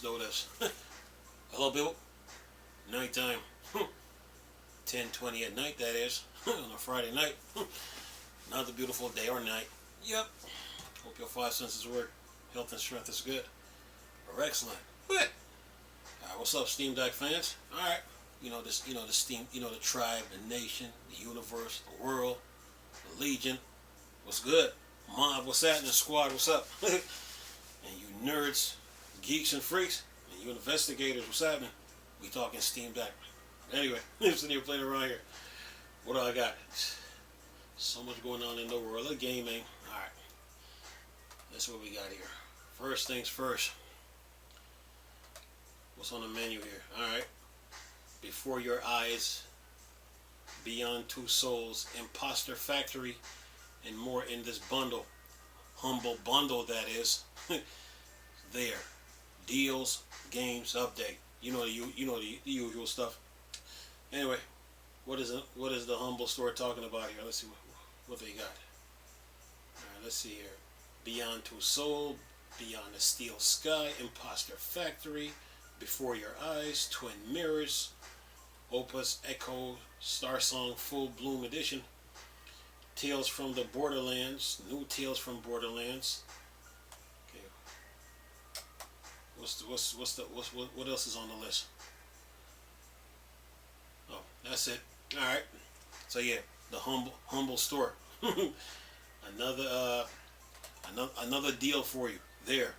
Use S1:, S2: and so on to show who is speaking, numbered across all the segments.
S1: notice. Hello, Bill. Nighttime. 10:20 at night, that is. On a Friday night. Another beautiful day or night. Yep. Hope your five senses work. Health and strength is good. Or excellent. What? What's up, Steam Deck fans? Alright. You know this, the Steam, the tribe, the nation, the universe, the world, the legion. What's good? Mob, what's happening? Squad, what's up? And you nerds, geeks and freaks, and you investigators, what's happening? We talking Steam Deck. Anyway, I'm sitting here playing around here. What do I got? So much going on in the world of gaming. Alright. That's what we got here. First things first. What's on the menu here? Alright. Before Your Eyes, Beyond Two Souls, Imposter Factory, and more in this bundle. Humble bundle, that is. There. Deals, games, update. You know the usual stuff. Anyway, what is the Humble store talking about here? Let's see what they got. Alright, let's see here. Beyond Two Souls, Beyond the Steel Sky, Imposter Factory, Before Your Eyes, Twin Mirrors, Opus Echo Star Song Full Bloom Edition, Tales from the Borderlands, New Tales from Borderlands. Okay. What else is on the list? Oh, that's it. All right. So yeah, the humble store. Another deal for you there.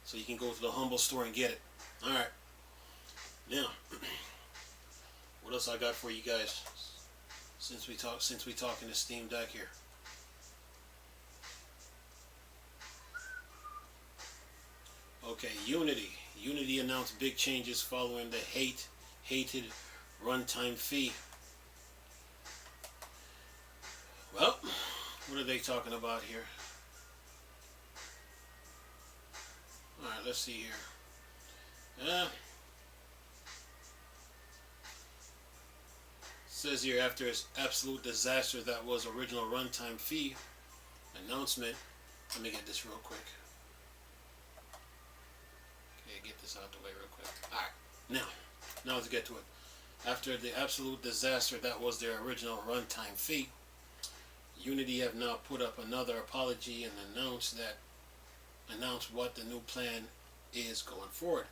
S1: So you can go to the Humble store and get it. All right. Now, what else I got for you guys? Since we talking to Steam Deck here. Okay, Unity. Unity announced big changes following the hated runtime fee. Well, what are they talking about here? Alright, let's see here. Says here, after its absolute disaster that was original runtime fee announcement. Let me get this real quick. Okay, get this out the way real quick. Alright, now let's get to it. After the absolute disaster that was their original runtime fee, Unity have now put up another apology and announced what the new plan is going forward.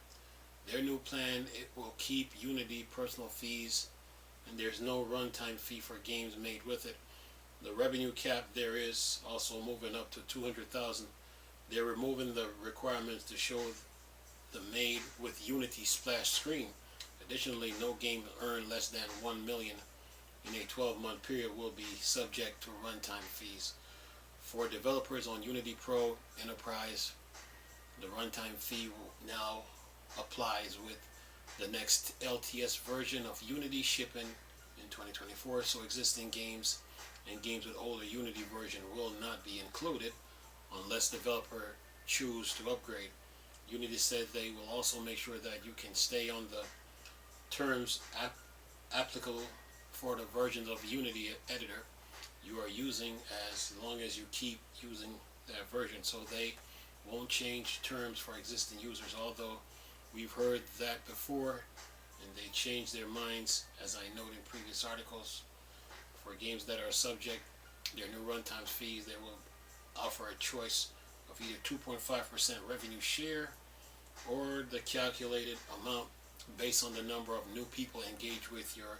S1: Their new plan, it will keep Unity personal fees, and there's no runtime fee for games made with it. The revenue cap there is also moving up to $200,000. They're removing the requirements to show the made with Unity splash screen. Additionally, no game earned less than $1 million in a 12-month period will be subject to runtime fees. For developers on Unity Pro Enterprise, the runtime fee now applies with the next LTS version of Unity shipping in 2024, so existing games and games with older Unity version will not be included unless developer choose to upgrade. Unity said they will also make sure that you can stay on the terms applicable for the versions of Unity editor you are using as long as you keep using that version, so they won't change terms for existing users, although we've heard that before and they changed their minds, as I noted in previous articles. For games that are subject their new runtime fees, they will offer a choice of either 2.5% revenue share or the calculated amount based on the number of new people engaged with your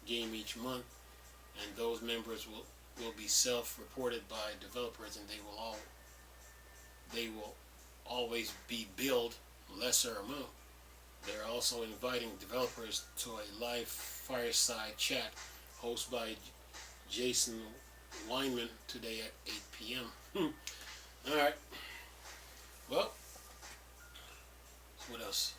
S1: game each month, and those members will be self-reported by developers, and they will always be billed lesser amount. They're also inviting developers to a live fireside chat hosted by Jason Weinman today at 8 p.m. Alright. Well, what else?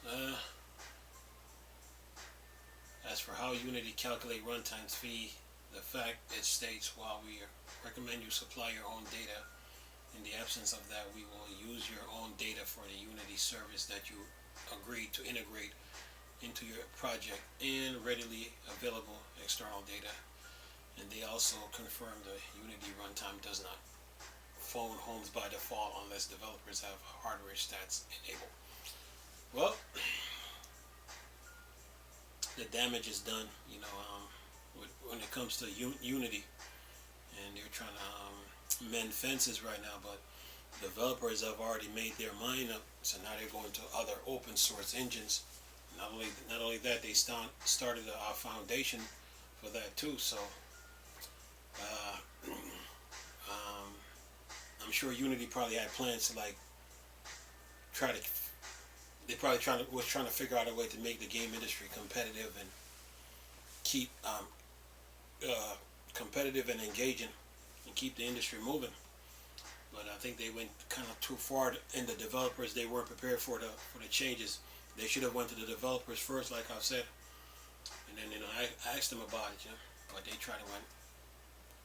S1: As for how Unity calculate runtime fee, the fact it states, while we recommend you supply your own data, in the absence of that, we will use your own data for the Unity service that you agreed to integrate into your project and readily available external data. And they also confirm the Unity runtime does not phone homes by default unless developers have hardware stats enabled. Well, the damage is done. When it comes to Unity, and they're trying to mend fences right now, but developers have already made their mind up, so now they're going to other open source engines. Not only that, they started a foundation for that too. So uh, um, I'm sure Unity probably had plans to like try to. They probably trying to figure out a way to make the game industry competitive and keep uh, competitive and engaging and keep the industry moving. But I think they went kind of too far, and the developers they weren't prepared for the changes. They should have went to the developers first, like I've said, and then I asked them about it, but they tried to went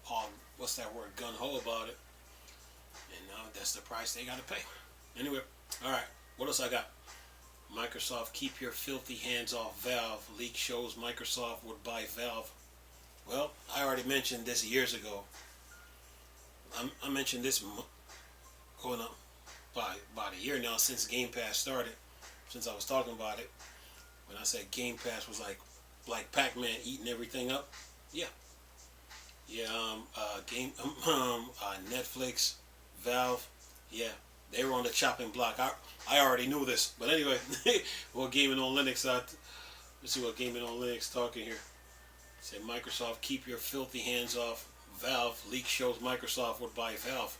S1: all what's that word gun ho about it, and now that's the price they got to pay. Anyway, all right, what else I got? Microsoft, keep your filthy hands off Valve. Leak shows Microsoft would buy Valve. Well, I already mentioned this years ago. I mentioned this going up by about a year now since Game Pass started. Since I was talking about it, when I said Game Pass was like Pac-Man eating everything up. Yeah, yeah. Netflix, Valve. Yeah, they were on the chopping block. I already knew this, but anyway, well, Gaming on Linux. Let's see what Gaming on Linux talking here. Say Microsoft, keep your filthy hands off Valve. Leak shows Microsoft would buy Valve.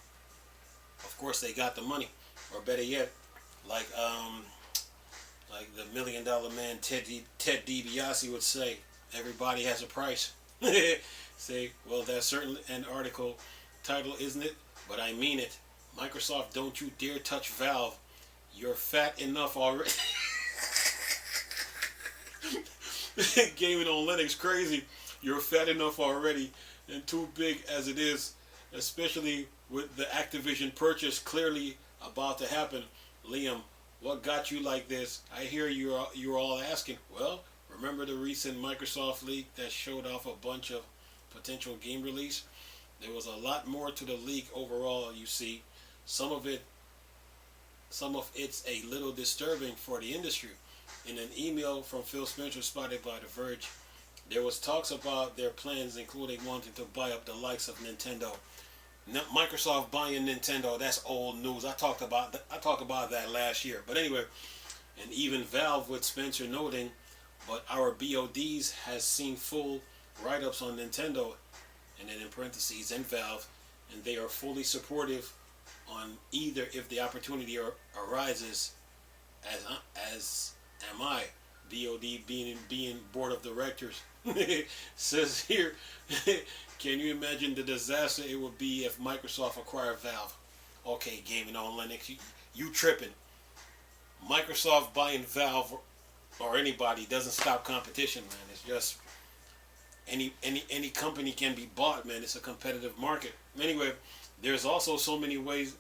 S1: Of course, they got the money, or better yet, like the $1 Million Man Ted DiBiase would say, everybody has a price. Say, well, that's certainly an article title, isn't it? But I mean it. Microsoft, don't you dare touch Valve. You're fat enough already. Gaming on Linux, crazy. You're fat enough already and too big as it is, especially with the Activision purchase clearly about to happen. Liam, what got you like this? I hear you're all asking. Well, remember the recent Microsoft leak that showed off a bunch of potential game release? There was a lot more to the leak overall, you see. Some of it's a little disturbing for the industry. In an email from Phil Spencer spotted by The Verge, there was talks about their plans, including wanting to buy up the likes of Nintendo. Microsoft buying Nintendo, that's old news. I talked about that last year. But anyway, and even Valve with Spencer noting, but our BODs has seen full write-ups on Nintendo, and then in parentheses, and Valve, and they are fully supportive on either if the opportunity arises, as am I. BOD being board of directors. Says here, can you imagine the disaster it would be if Microsoft acquired Valve? Okay, Gaming on Linux, you tripping. Microsoft buying Valve or anybody doesn't stop competition, man. It's just any company can be bought, man. It's a competitive market. Anyway, there's also so many ways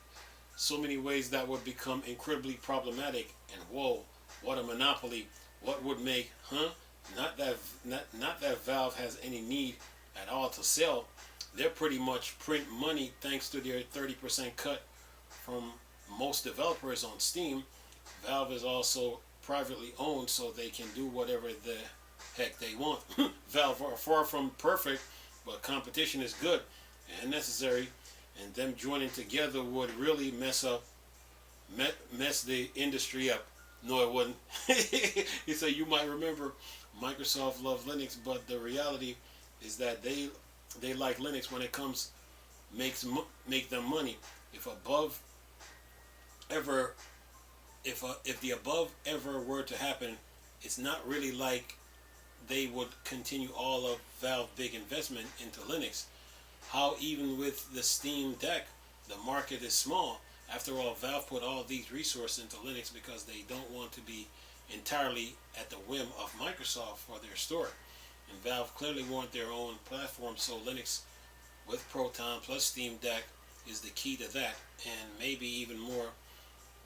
S1: that would become incredibly problematic. And whoa, what a monopoly! What would make, Not that Valve has any need at all to sell. They're pretty much print money thanks to their 30% cut from most developers on Steam. Valve is also privately owned, so they can do whatever the heck they want. Valve are far from perfect, but competition is good and necessary, and them joining together would really mess the industry up. No, it wouldn't. He said you might remember Microsoft loved Linux, but the reality is that they like Linux when it comes make them money. If the above ever were to happen, it's not really like they would continue all of Valve's big investment into Linux. How even with the Steam Deck, the market is small. After all, Valve put all these resources into Linux because they don't want to be entirely at the whim of Microsoft for their store. And Valve clearly want their own platform, so Linux with Proton plus Steam Deck is the key to that, and maybe even more.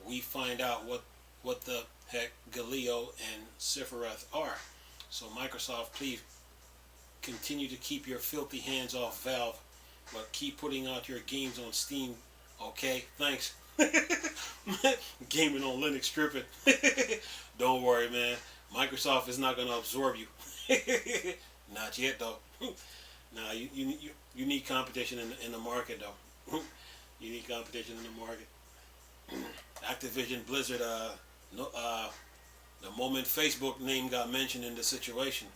S1: We find out what the heck Galileo and Sephiroth are. So Microsoft, please continue to keep your filthy hands off Valve, but keep putting out your games on Steam. Okay, thanks. Gaming on Linux tripping. Don't worry, man. Microsoft is not gonna absorb you. Not yet, though. Nah, you need competition in the market, though. You need competition in the market. Activision Blizzard. No, the moment Facebook name got mentioned in the situation,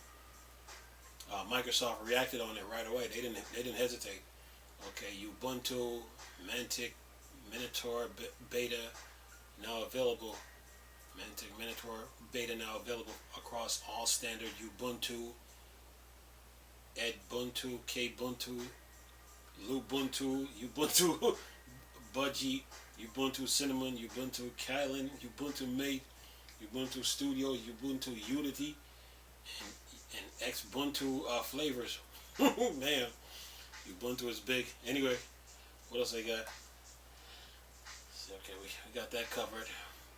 S1: Microsoft reacted on it right away. They didn't hesitate. Okay, Ubuntu, Mantic, Minotaur beta now available. Mantic Minotaur beta now available across all standard Ubuntu, Edbuntu, Kubuntu, Lubuntu, Ubuntu Budgie, Ubuntu Cinnamon, Ubuntu Kylin, Ubuntu Mate, Ubuntu Studio, Ubuntu Unity, and Xbuntu flavors. Man, Ubuntu is big. Anyway, what else I got? Okay, we got that covered.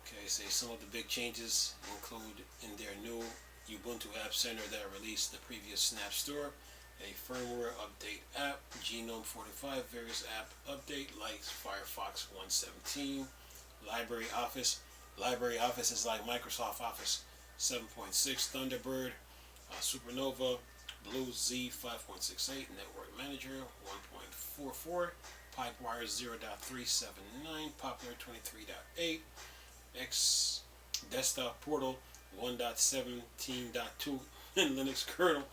S1: Okay, say some of the big changes include in their new Ubuntu App Center that released the previous Snap Store, a firmware update app, Genome 45, various app update like Firefox 117, Library Office. Library Office is like Microsoft Office 7.6, Thunderbird, Supernova, Blue Z 5.68, Network Manager 1.44, Pipewire 0.379, Popular 23.8, X Desktop Portal 1.17.2, and Linux kernel.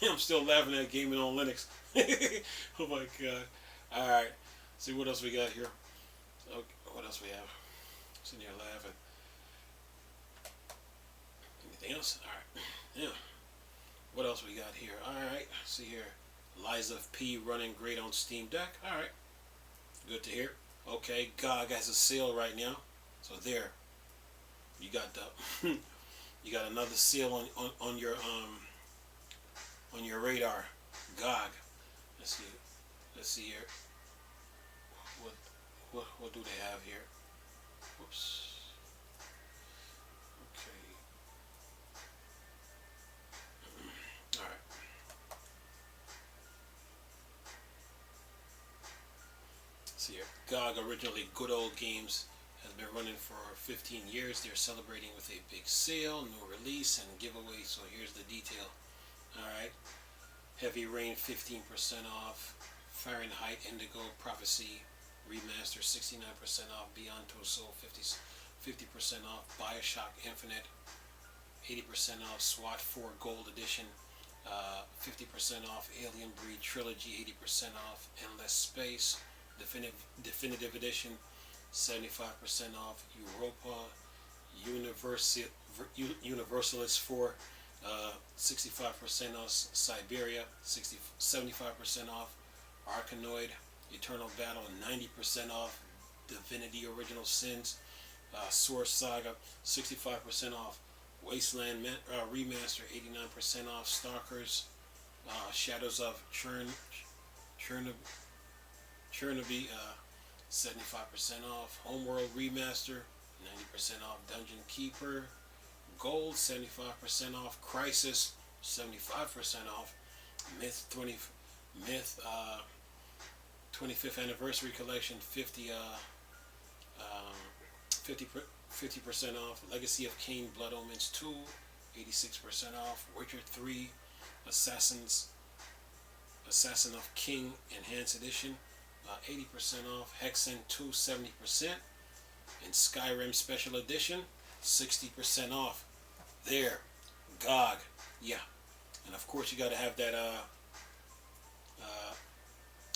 S1: I'm still laughing at gaming on Linux. Oh my god. Alright, see what else we got here. Okay, what else we have? Sitting here laughing. Anything else? Alright. Yeah. What else we got here? Alright, see here. Liza P running great on Steam Deck. Alright. Good to hear. Okay, GOG has a sale right now. So there. You got the you got another sale on your radar. GOG. Let's see here. What do they have here? Whoops. Okay. All right. See here. GOG, originally Good Old Games, has been running for 15 years. They're celebrating with a big sale, new release, and giveaway. So here's the detail. Alright. Heavy Rain 15% off. Fahrenheit Indigo Prophecy Remaster 69% off. Beyond Two Soul 50% off. Bioshock Infinite 80% off. SWAT 4 Gold Edition 50% off. Alien Breed Trilogy 80% off. Endless Space Definitive Edition 75% off. Europa Universalis 4 65% off. Siberia 75% off. Arkanoid Eternal Battle 90% off. Divinity Original Sins Source Saga 65% off. Wasteland Remaster 89% off. Stalkers Shadows of Chernobyl 75% off. Homeworld Remaster 90% off. Dungeon Keeper Gold 75% off. Crisis 75% off. Myth 25th Anniversary Collection 50% off. Legacy of Kain Blood Omens 2 86% off. Witcher 3 Assassin of King Enhanced Edition 80% off. Hexen 2 70%, and Skyrim Special Edition 60% off. There, GOG, yeah. And of course you got to have that.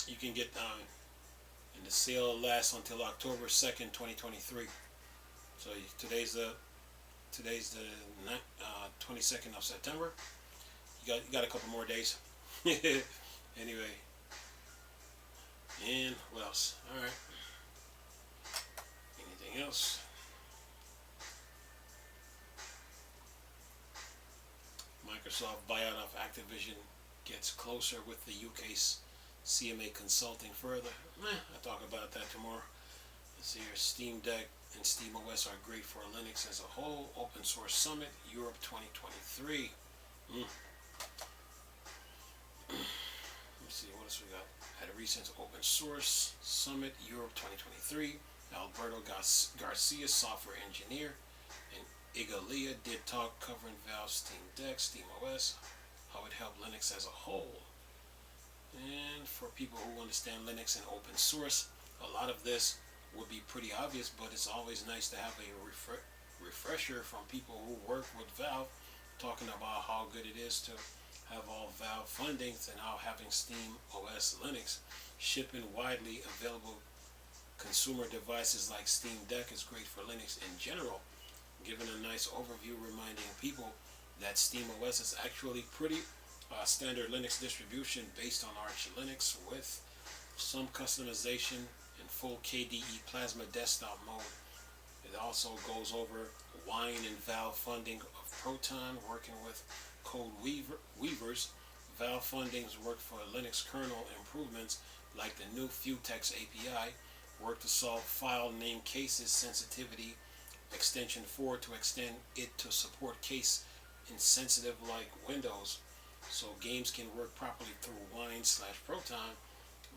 S1: You can get and the sale lasts until October 2nd, 2023. So today's the 22nd of September. You got a couple more days. Anyway. And what else? Alright. Anything else? Microsoft buyout of Activision gets closer with the UK's CMA consulting further. I'll talk about that tomorrow. Let's see here. Steam Deck and Steam OS are great for Linux as a whole. Open Source Summit Europe 2023. Let's see what else we got. At a recent Open Source Summit Europe 2023, Alberto Garcia, software engineer, and Igalia did talk covering Valve Steam Deck, Steam OS, how it helped Linux as a whole. And for people who understand Linux and open source, a lot of this would be pretty obvious, but it's always nice to have a refresher from people who work with Valve, talking about how good it is to have all Valve fundings and how having Steam OS Linux shipping widely available consumer devices like Steam Deck is great for Linux in general, giving a nice overview reminding people that Steam OS is actually pretty standard Linux distribution based on Arch Linux with some customization in full KDE Plasma desktop mode. It also goes over Wine and Valve funding of Proton, working with code weavers. Valve fundings work for Linux kernel improvements like the new Futex API, work to solve file name cases sensitivity extension 4 to extend it to support case insensitive like Windows, so games can work properly through Wine/Proton.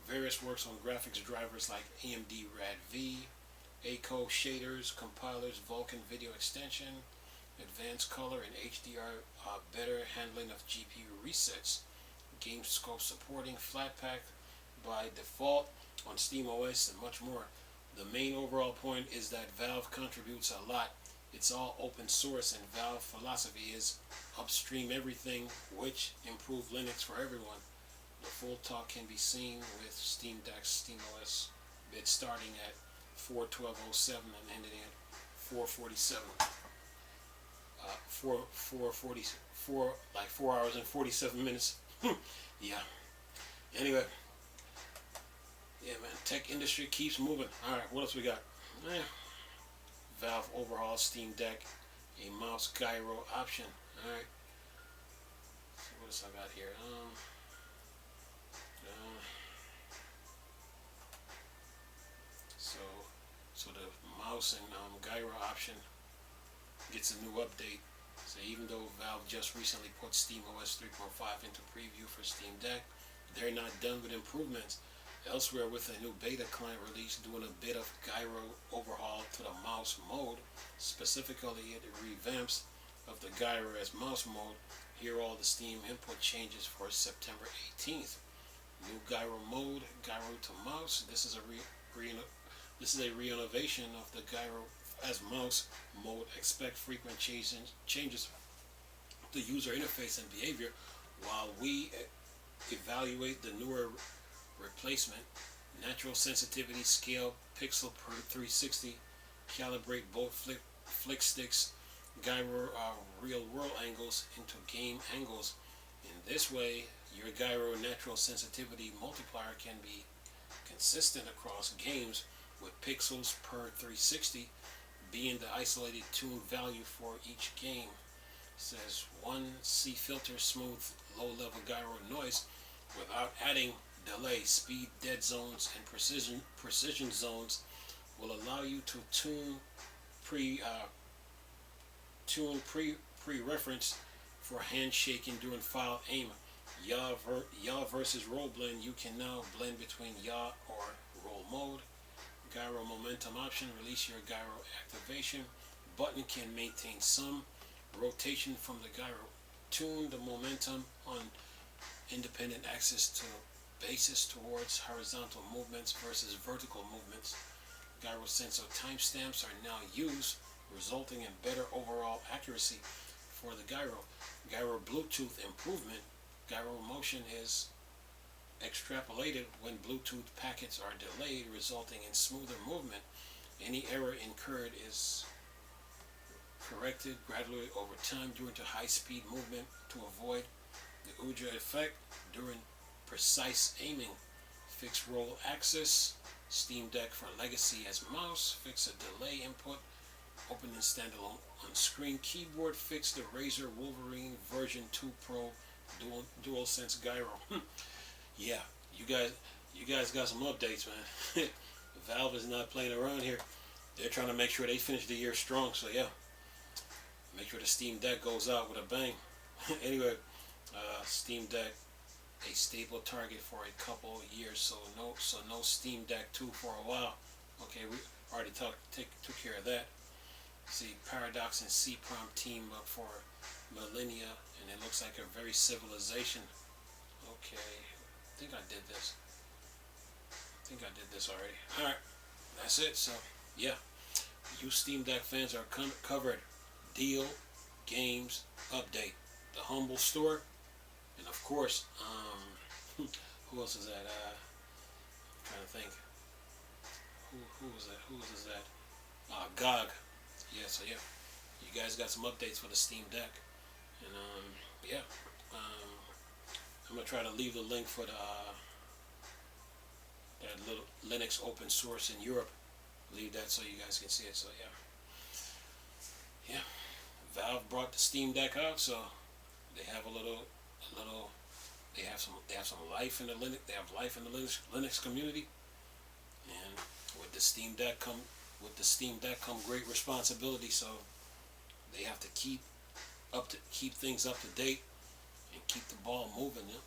S1: Various works on graphics drivers like AMD RAD-V, ACO shaders, compilers, Vulkan video extension, advanced color and HDR, better handling of GPU resets, GameScope supporting Flatpak by default on SteamOS, and much more. The main overall point is that Valve contributes a lot. It's all open source, and Valve philosophy is upstream everything, which improve Linux for everyone. The full talk can be seen with Steam Deck SteamOS bid starting at 412.07 and ending at 447. 444, like 4 hours and 47 minutes. Yeah. Anyway, yeah, man. Tech industry keeps moving. All right, what else we got? Valve overhaul Steam Deck, a mouse gyro option. All right. So what else I got here? So the mouse and gyro option gets a new update. So even though Valve just recently put SteamOS 3.5 into preview for Steam Deck, they're not done with improvements. Elsewhere, with a new beta client release doing a bit of gyro overhaul to the mouse mode, specifically it revamps of the gyro as mouse mode. Here are all the Steam input changes for September 18th. New gyro mode, gyro to mouse. This is a re-innovation of the gyro as mouse mode. Expect frequent changes to user interface and behavior while we evaluate the newer replacement. Natural sensitivity scale pixel per 360, calibrate both flick sticks, gyro real world angles into game angles. In this way, your gyro natural sensitivity multiplier can be consistent across games, with pixels per 360 being the isolated tune value for each game. It says 1C filter smooth low level gyro noise without adding delay, speed, dead zones, and precision zones will allow you to tune pre-reference for handshaking during file aim. Yaw versus roll blend. You can now blend between yaw or roll mode. Gyro momentum option. Release your gyro activation button can maintain some rotation from the gyro. Tune the momentum on independent axis to basis towards horizontal movements versus vertical movements. Gyro sensor timestamps are now used, resulting in better overall accuracy for the gyro. Gyro Bluetooth improvement. Gyro motion is extrapolated when Bluetooth packets are delayed, resulting in smoother movement. Any error incurred is corrected gradually over time during the high-speed movement to avoid the UJA effect during precise aiming. Fix roll axis. Steam Deck for legacy as mouse. Fix a delay input. Open and standalone on screen keyboard. Fix the Razer Wolverine version 2 Pro DualSense gyro. Yeah, you guys got some updates, man. Valve is not playing around here. They're trying to make sure they finish the year strong. So yeah, make sure the Steam Deck goes out with a bang. Anyway, Steam Deck, a stable target for a couple years. So no Steam Deck 2 for a while. Okay, already took care of that. See, Paradox and CPROM team up for Millennia, and it looks like a very civilization. Okay, I think I did this. Already. Alright, that's it. So, yeah. You Steam Deck fans are covered. Deal, games, update. The Humble Store. And of course, who else is that? I'm trying to think. Who was that? Who is that? GOG. Yeah, so yeah. You guys got some updates for the Steam Deck. And, yeah. I'm going to try to leave the link for the that little Linux open source in Europe. Leave that so you guys can see it. So yeah. Valve brought the Steam Deck out, so they have they have some life in the Linux. They have life in the Linux community, and with the Steam Deck come great responsibility. So they have to keep things up to date and keep the ball moving. You know?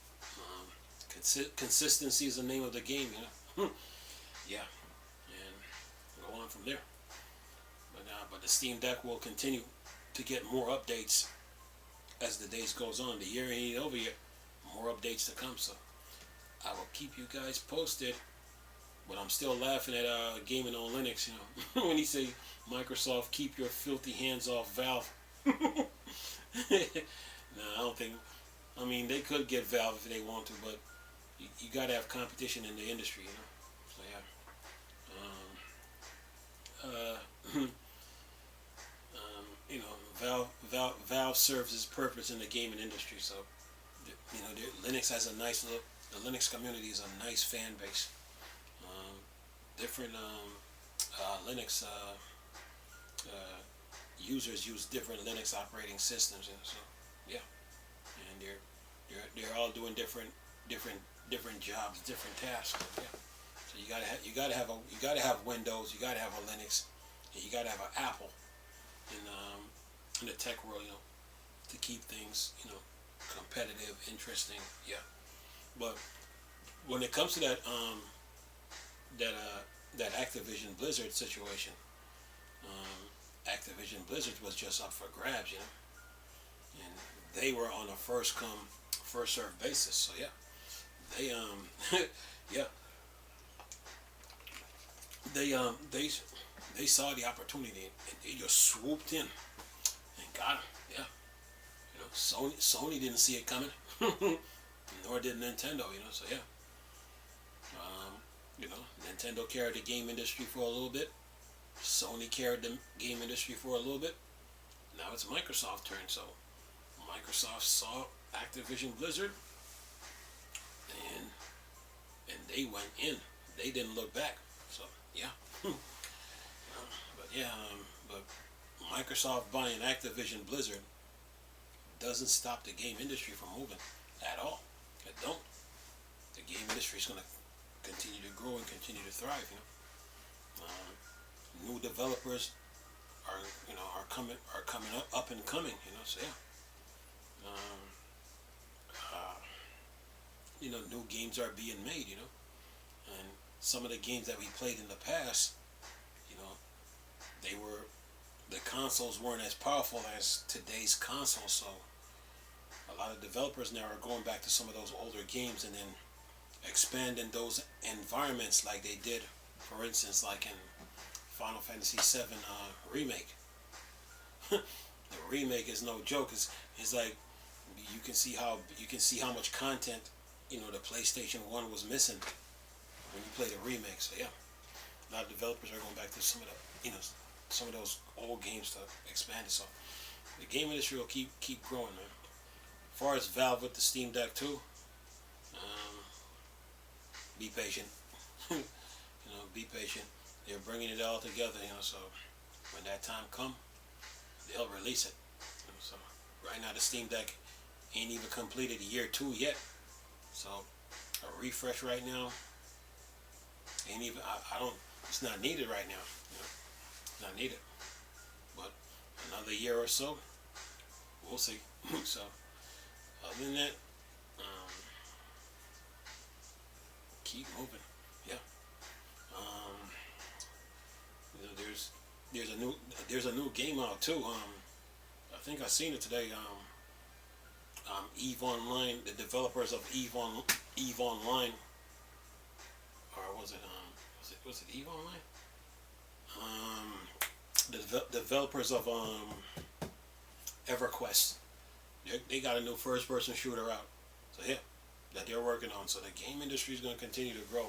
S1: Consistency is the name of the game. You know, yeah, and go on from there. But the Steam Deck will continue to get more updates as the days goes on. The year ain't over yet. More updates to come. So I will keep you guys posted. But I'm still laughing at Gaming on Linux, you know, when he say, Microsoft, keep your filthy hands off Valve. No, I don't think. I mean, they could get Valve if they want to, but you got to have competition in the industry, you know. So yeah. You know, Valve serves its purpose in the gaming industry. So, you know, Linux has a nice look. The Linux community is a nice fan base. Different Linux users use different Linux operating systems, and so yeah, and they're all doing different jobs, different tasks. So, yeah, so you gotta have Windows, you gotta have a Linux, and you gotta have an Apple in the tech world, you know, to keep things, you know, competitive, interesting. Yeah, but when it comes to that that Activision Blizzard situation, Activision Blizzard was just up for grabs, you know, and they were on a first come, first served basis. So yeah, they yeah, they saw the opportunity and they just swooped in and got him. Yeah, you know, Sony didn't see it coming, nor did Nintendo. You know, so yeah. You know, Nintendo carried the game industry for a little bit. Sony carried the game industry for a little bit. Now it's Microsoft's turn. So Microsoft saw Activision Blizzard, and they went in. They didn't look back. So yeah. But Microsoft buying Activision Blizzard doesn't stop the game industry from moving at all. It don't. The game industry is gonna continue to grow and continue to thrive. You know, new developers are coming up and coming. You know, so yeah. You know, new games are being made. You know, and some of the games that we played in the past, you know, the consoles weren't as powerful as today's consoles. So a lot of developers now are going back to some of those older games and then expanding those environments like they did, for instance, like in Final Fantasy VII remake. The remake is no joke. It's like you can see how much content, you know, the PlayStation 1 was missing when you play the remake. So yeah, a lot of developers are going back to some of those old games to expand it. So the game industry will keep growing, man. As far as Valve with the Steam Deck 2, be patient. You know, be patient. They're bringing it all together, you know, so when that time come, they'll release it. You know, so right now the Steam Deck ain't even completed year 2 yet. So a refresh right now ain't even, it's not needed right now. You know, it's not needed. But another year or so, we'll see. So other than that, keep moving. Yeah. You know, there's a new game out too. I think I seen it today. Eve Online, the developers of Eve Online, or was it Eve Online? The developers of EverQuest, they got a new first-person shooter out. So yeah, that they're working on. So the game industry is going to continue to grow.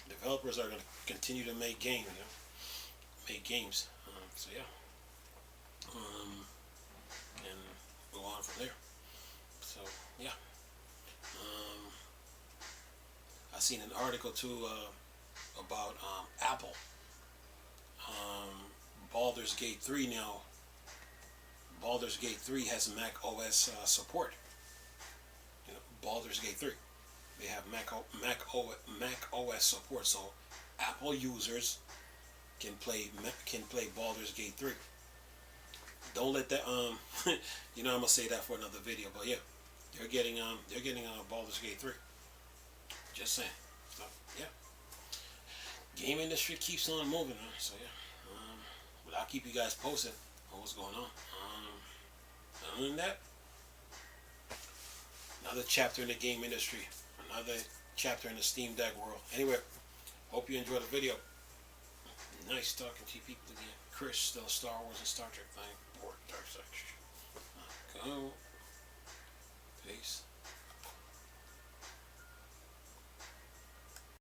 S1: Developers are going to continue to make games. Make games. So yeah, and go on from there. So yeah, I seen an article too about Apple. Baldur's Gate 3 now. Baldur's Gate 3 has Mac OS support. You know, Baldur's Gate 3. They have Mac OS support, so Apple users can play Baldur's Gate 3. Don't let that you know, I'm gonna say that for another video, but yeah, they're getting Baldur's Gate 3. Just saying. So yeah, game industry keeps on moving. So yeah, but I'll keep you guys posted on what's going on. Other than that, another chapter in the game industry, another chapter in the Steam Deck world. Anyway, hope you enjoyed the video. Nice talking to you people again. Chris, still Star Wars and Star Trek thing. Port Dark Side. Go. Peace.